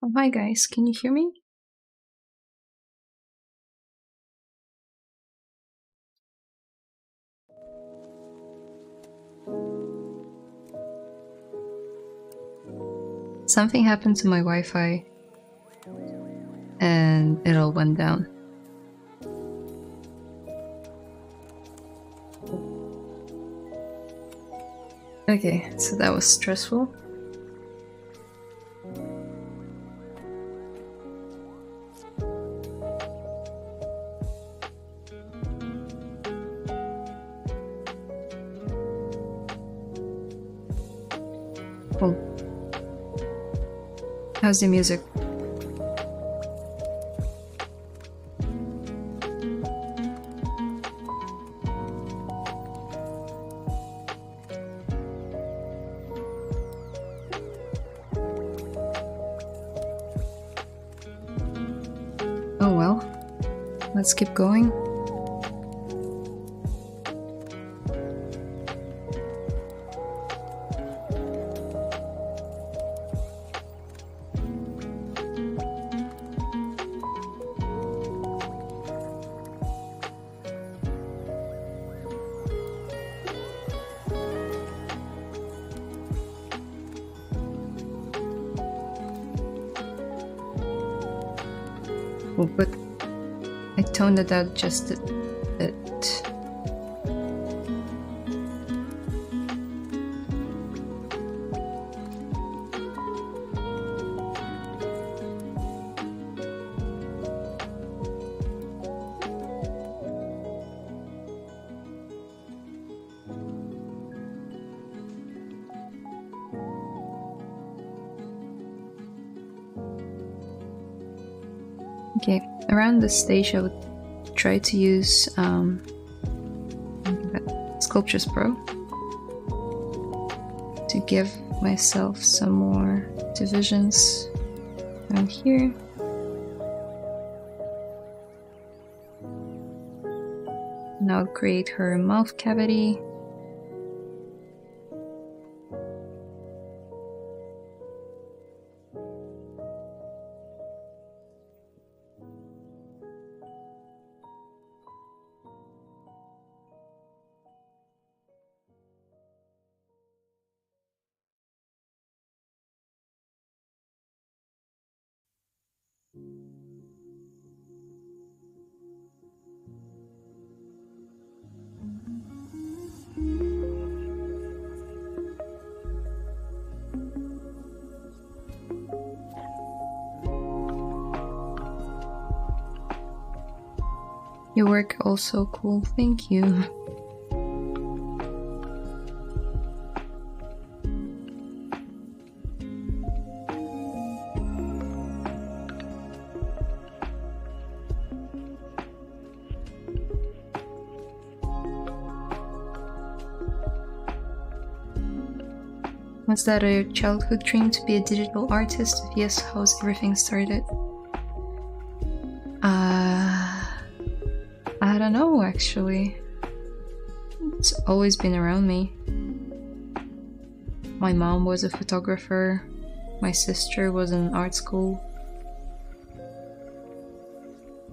Oh, hi guys, can you hear me? Something happened to my Wi-Fi and it all went down. Okay, so that was stressful. Cool. How's the music? Oh well, let's keep going. Oh, but I toned it out just a bit. Okay, around this stage I would try to use Sculptures Pro to give myself some more divisions around here. Now create her mouth cavity. Your work also cool, thank you. Was that a childhood dream to be a digital artist? If yes, how's everything started? I don't know actually. It's always been around me. My mom was a photographer. My sister was in art school.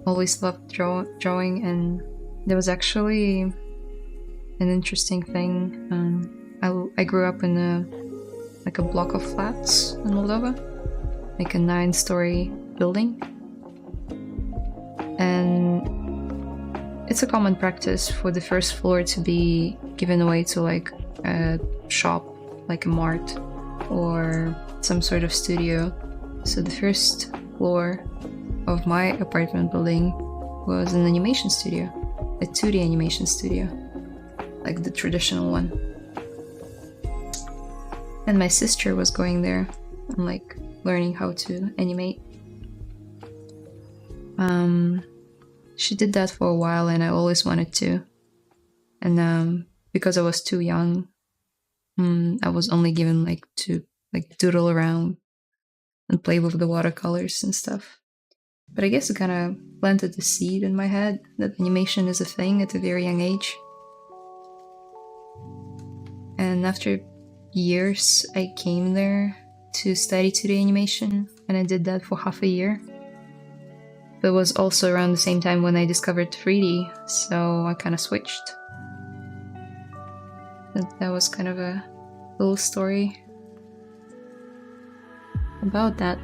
Always loved drawing, and there was actually an interesting thing. I grew up in a block of flats in Moldova, like a 9-story building, and it's a common practice for the first floor to be given away to like a shop, like a mart or some sort of studio. So the first floor of my apartment building was an animation studio, a 2D animation studio, like the traditional one. And my sister was going there and like learning how to animate. She did that for a while and I always wanted to. And because I was too young, I was only given like to like doodle around and play with the watercolors and stuff. But I guess it kind of planted the seed in my head that animation is a thing at a very young age. And after years, I came there to study 2D animation, and I did that for half a year. But it was also around the same time when I discovered 3D, so I kind of switched. That was kind of a little story about that.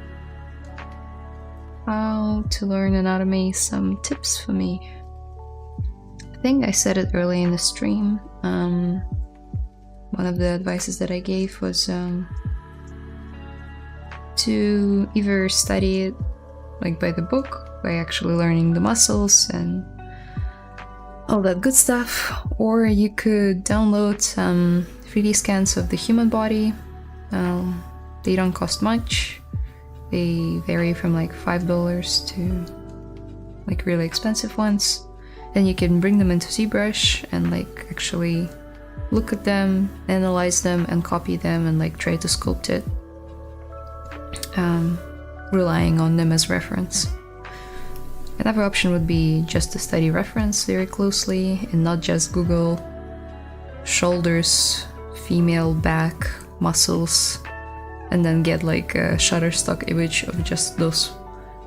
How to learn anatomy, some tips for me. I think I said it early in the stream. One of the advices that I gave was to either study it like by the book, by actually learning the muscles and all that good stuff, or you could download some 3D scans of the human body. They don't cost much. They vary from like $5 to like really expensive ones. And you can bring them into ZBrush and like actually look at them, analyze them, and copy them and like try to sculpt it, relying on them as reference. Another option would be just to study reference very closely and not just Google shoulders, female back, muscles, and then get like a Shutterstock image of just those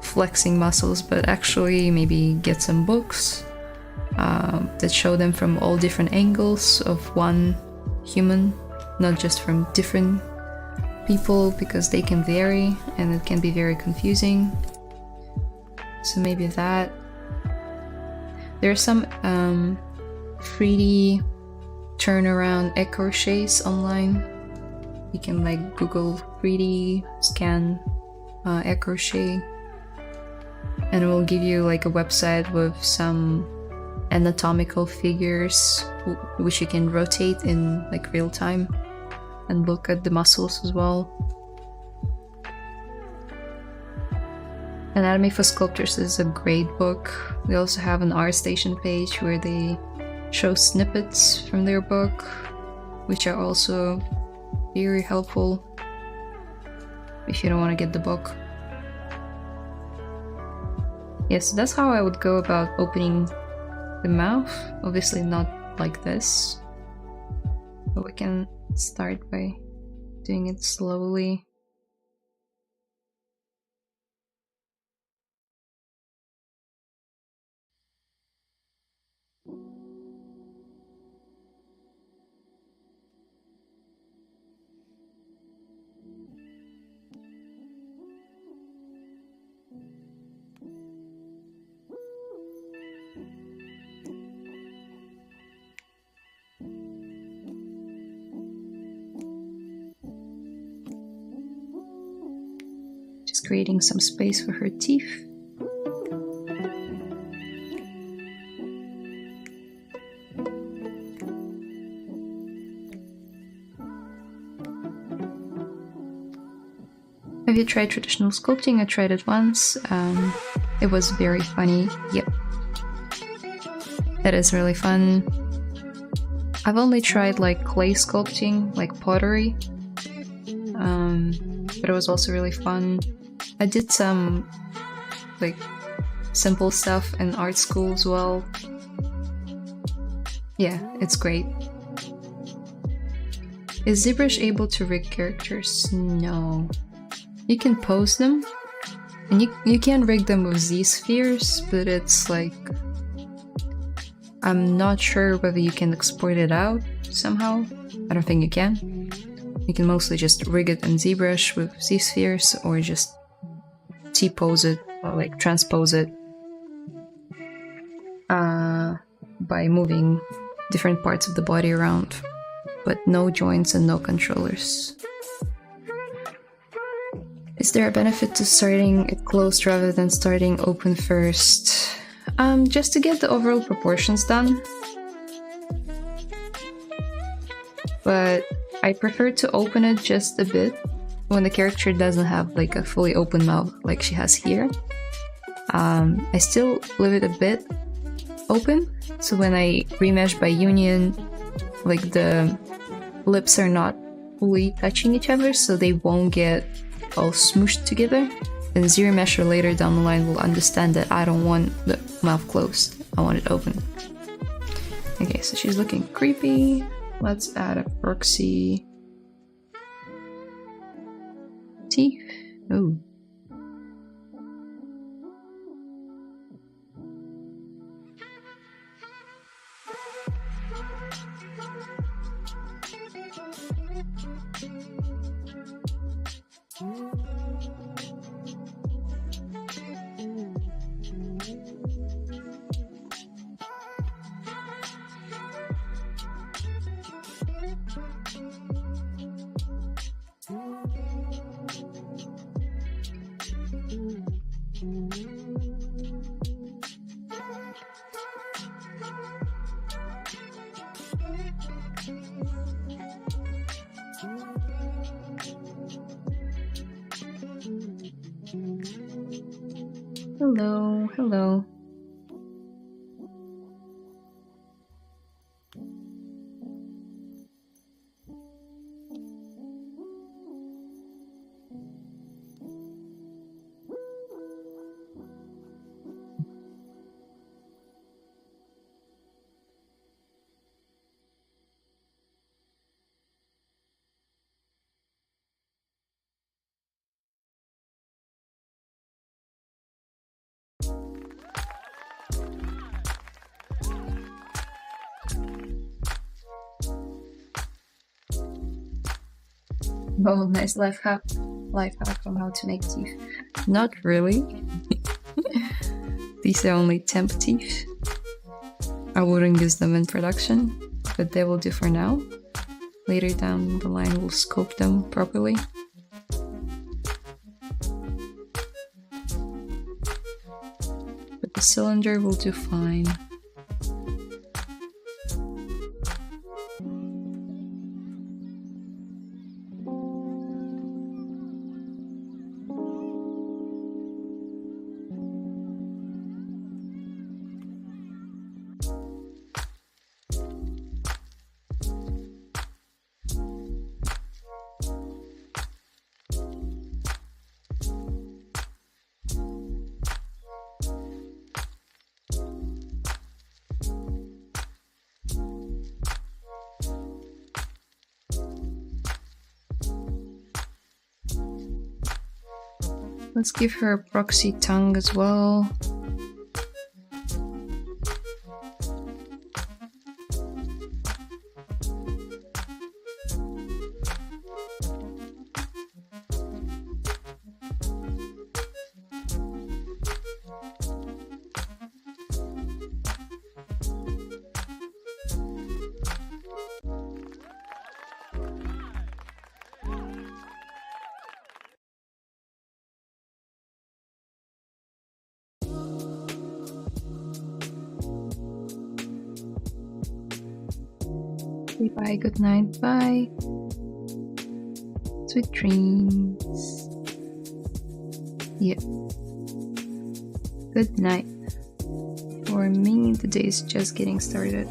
flexing muscles, but actually maybe get some books that show them from all different angles of one human, not just from different people, because they can vary and it can be very confusing. So maybe that. There are some 3D turnaround egg crochets online. You can like Google 3D scan egg crochet, and it will give you like a website with some anatomical figures which you can rotate in like real time and look at the muscles as well. Anatomy for Sculptors is a great book. They also have an ArtStation page where they show snippets from their book, which are also very helpful if you don't want to get the book. Yes, that's how I would go about opening the mouth. Obviously not like this, but we can start by doing it slowly. Just creating some space for her teeth. Have you tried traditional sculpting? I tried it once. It was very funny. Yep. That is really fun. I've only tried like clay sculpting, like pottery. But it was also really fun. I did some like simple stuff in art school as well. Yeah, it's great. Is ZBrush able to rig characters? No. You can pose them, and you can rig them with Z-spheres, but it's like, I'm not sure whether you can export it out somehow. I don't think you can. You can mostly just rig it in ZBrush with Z-spheres, or just T-pose it, or like transpose it by moving different parts of the body around, but no joints and no controllers. Is there a benefit to starting it closed rather than starting open first? Just to get the overall proportions done. But I prefer to open it just a bit when the character doesn't have like a fully open mouth like she has here. I still leave it a bit open, so when I remesh by union, like the lips are not fully touching each other, so they won't get all smooshed together. And ZRemesher later down the line will understand that I don't want the mouth closed, I want it open. Okay, so she's looking creepy. Let's add a proxy teeth. Oh. Hello, hello. Oh, nice life hack on how to make teeth. Not really. These are only temp teeth. I wouldn't use them in production, but they will do for now. Later down the line we'll scope them properly. But the cylinder will do fine. Let's give her a proxy tongue as well. Bye, good night, bye. Sweet dreams. Yeah. Good night. For me, the day is just getting started.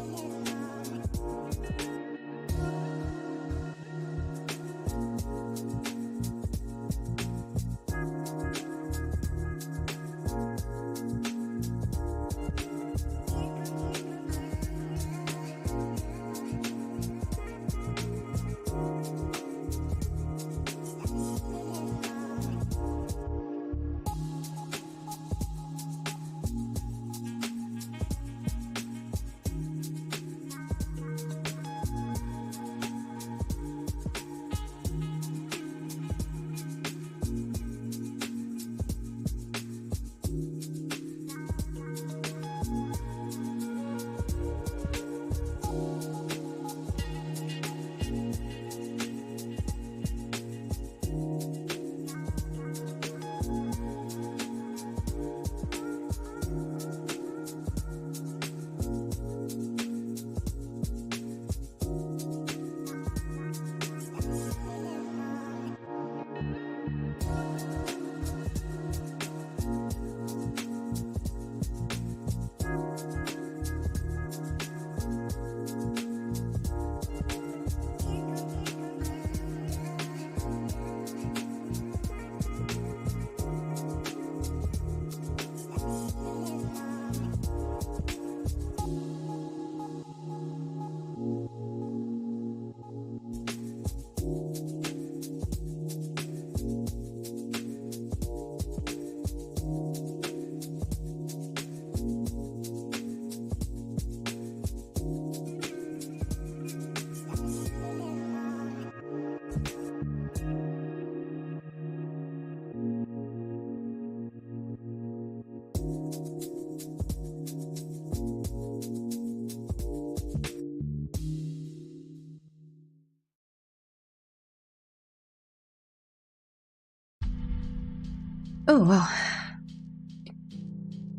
Oh, well.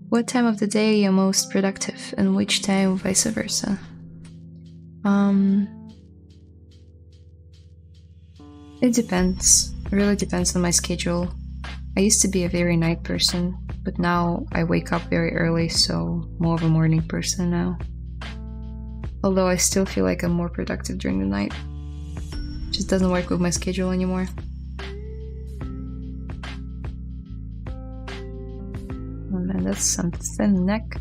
What time of the day are you most productive and which time vice versa? It depends. It really depends on my schedule. I used to be a very night person, but now I wake up very early, so more of a morning person now. Although I still feel like I'm more productive during the night. Just doesn't work with my schedule anymore. Oh man, that's some thin neck.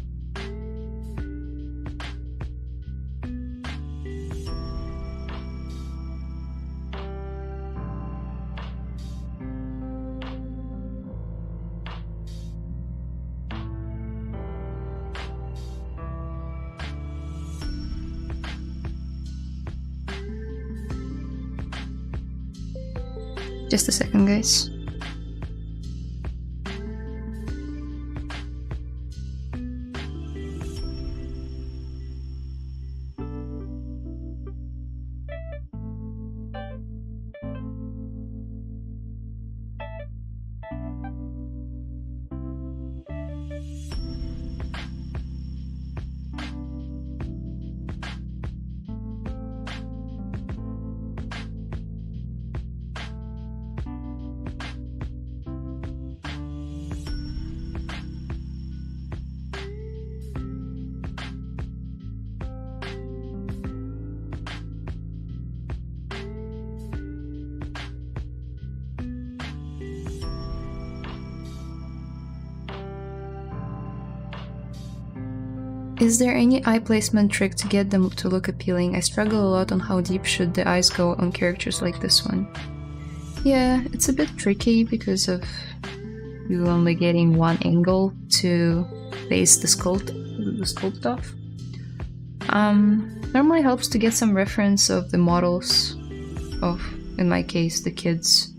Just a second, guys. Is there any eye placement trick to get them to look appealing? I struggle a lot on how deep should the eyes go on characters like this one. Yeah, it's a bit tricky because of you only getting one angle to base the sculpt off. Normally helps to get some reference of the models of, in my case, the kids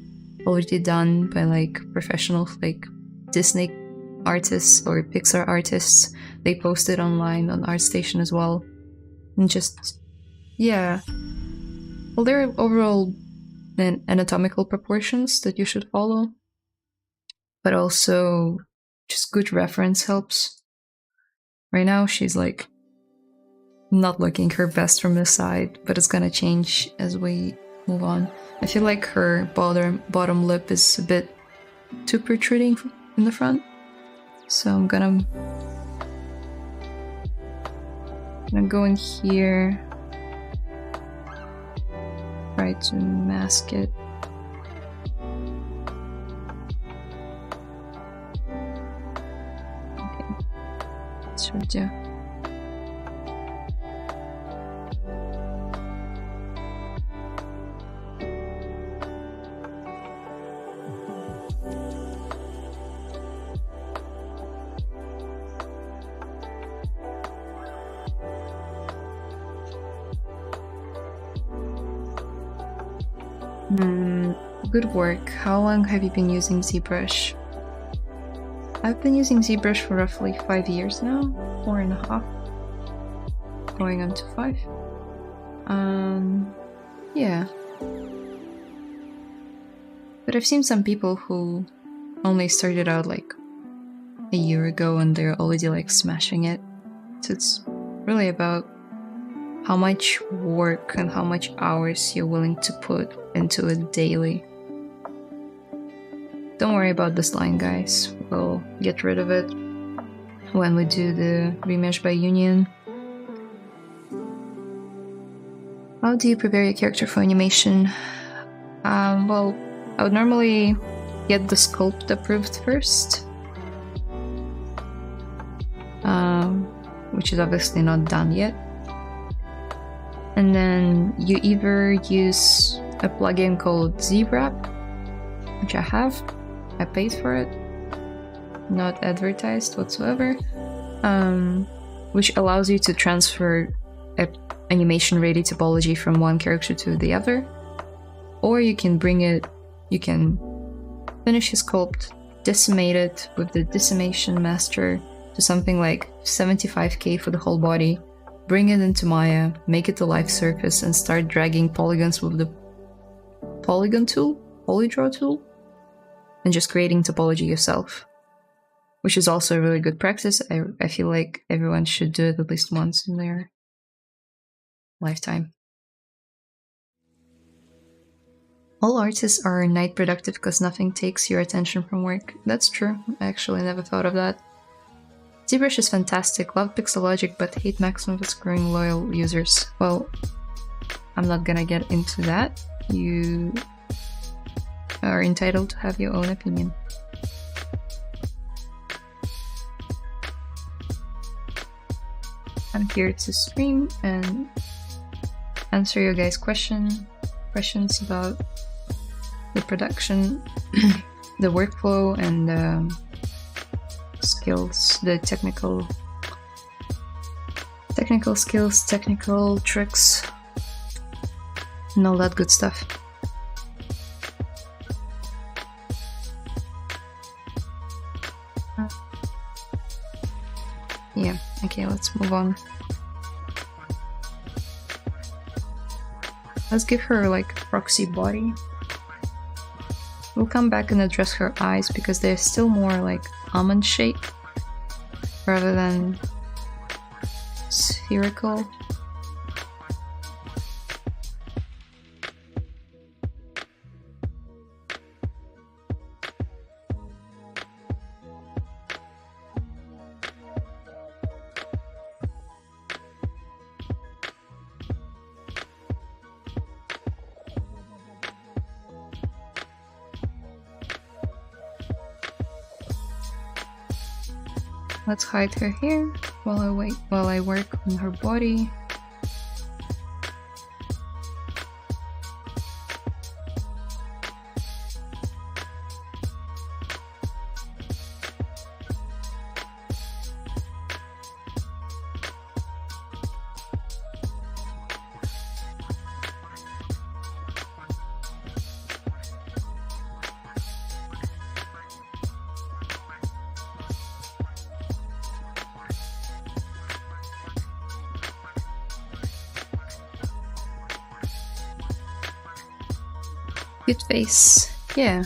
already done by like professional like Disney artists or Pixar artists. They post it online on ArtStation as well. And just, yeah. Well, there are overall anatomical proportions that you should follow. But also, just good reference helps. Right now, she's like not looking her best from the side, but it's gonna change as we move on. I feel like her bottom lip is a bit too protruding in the front. So I'm gonna go in here, try to mask it. Okay, that should do. Good work. How long have you been using ZBrush? I've been using ZBrush for roughly 5 years now, 4.5, going on to 5. Yeah. But I've seen some people who only started out like a year ago and they're already like smashing it. So it's really about how much work and how much hours you're willing to put into it daily. Don't worry about this line, guys. We'll get rid of it when we do the remesh by union. How do you prepare your character for animation? Well, I would normally get the sculpt approved first, which is obviously not done yet. And then you either use a plugin called ZBrush, which I have. I paid for it, not advertised whatsoever, which allows you to transfer animation-ready topology from one character to the other. Or you can you can finish his sculpt, decimate it with the decimation master to something like 75k for the whole body, bring it into Maya, make it a live surface, and start dragging polygons with the polygon tool, polydraw tool. and just creating topology yourself, which is also a really good practice. I feel like everyone should do it at least once in their lifetime. All artists are night productive because nothing takes your attention from work. That's true. I actually never thought of that. ZBrush is fantastic. Love Pixelogic, but hate Maxon for screwing loyal users. Well, I'm not gonna get into that. You are entitled to have your own opinion. I'm here to stream and answer your guys' questions about the production, the workflow, and the skills, the technical skills, technical tricks, and all that good stuff. Yeah, okay, let's move on. Let's give her like a proxy body. We'll come back and address her eyes because they're still more like almond shaped rather than spherical. Let's hide her hair while I work on her body. Cute face, yeah.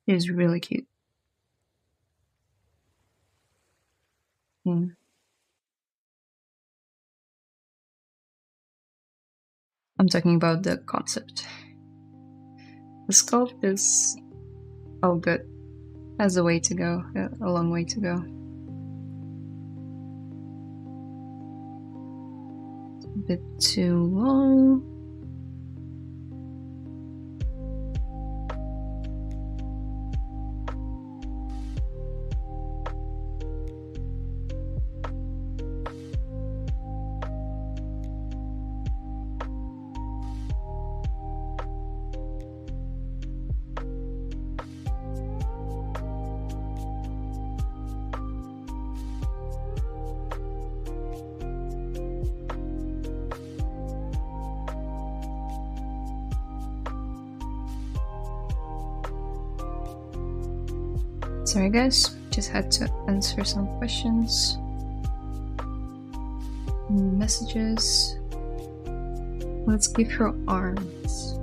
She's really cute. I'm talking about the concept. The sculpt is all good. Has a way to go, a long way to go. A bit too long. Sorry guys, just had to answer some questions. Messages. Let's give her arms.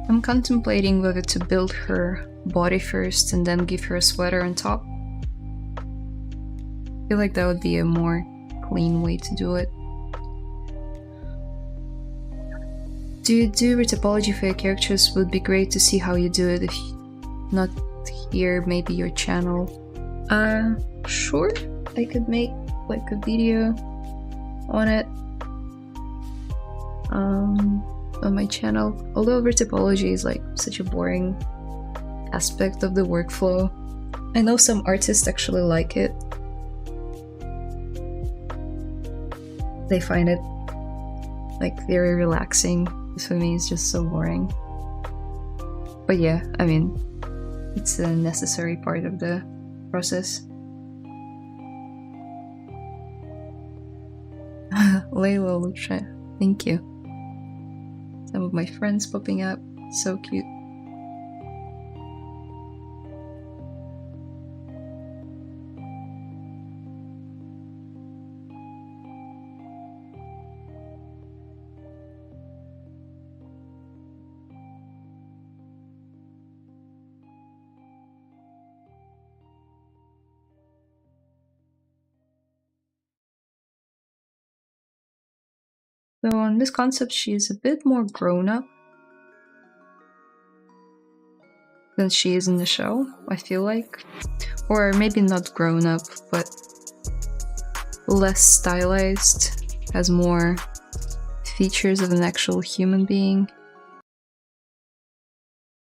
I'm contemplating whether to build her body first and then give her a sweater on top. I feel like that would be a more clean way to do it. Do you do retopology for your characters? Would be great to see how you do it. If not here, maybe your channel. Sure. I could make like a video on it. On my channel, although retopology is like such a boring aspect of the workflow. I know some artists actually like it. They find it like very relaxing. For me, it's just so boring. But yeah, I mean, it's a necessary part of the process. Layla Lucha, thank you. Some of my friends popping up, so cute. So on this concept, she's a bit more grown up than she is in the show, I feel like. Or maybe not grown up, but less stylized, has more features of an actual human being,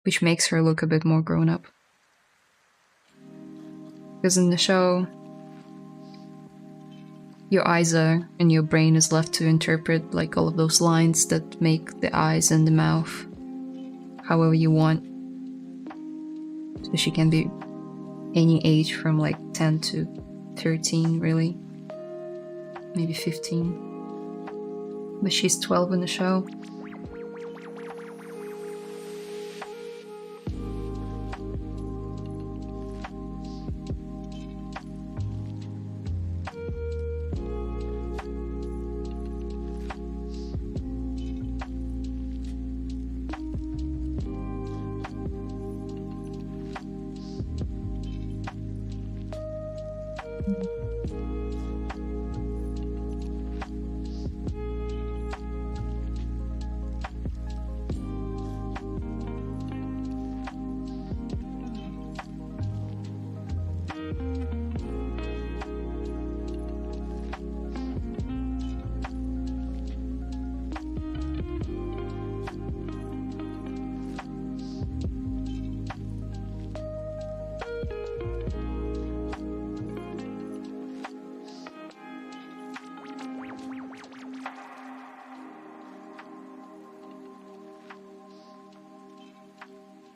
which makes her look a bit more grown up. Because in the show, your eyes are, and your brain is left to interpret like all of those lines that make the eyes and the mouth however you want. So she can be any age from like 10 to 13, really. Maybe 15. But she's 12 in the show.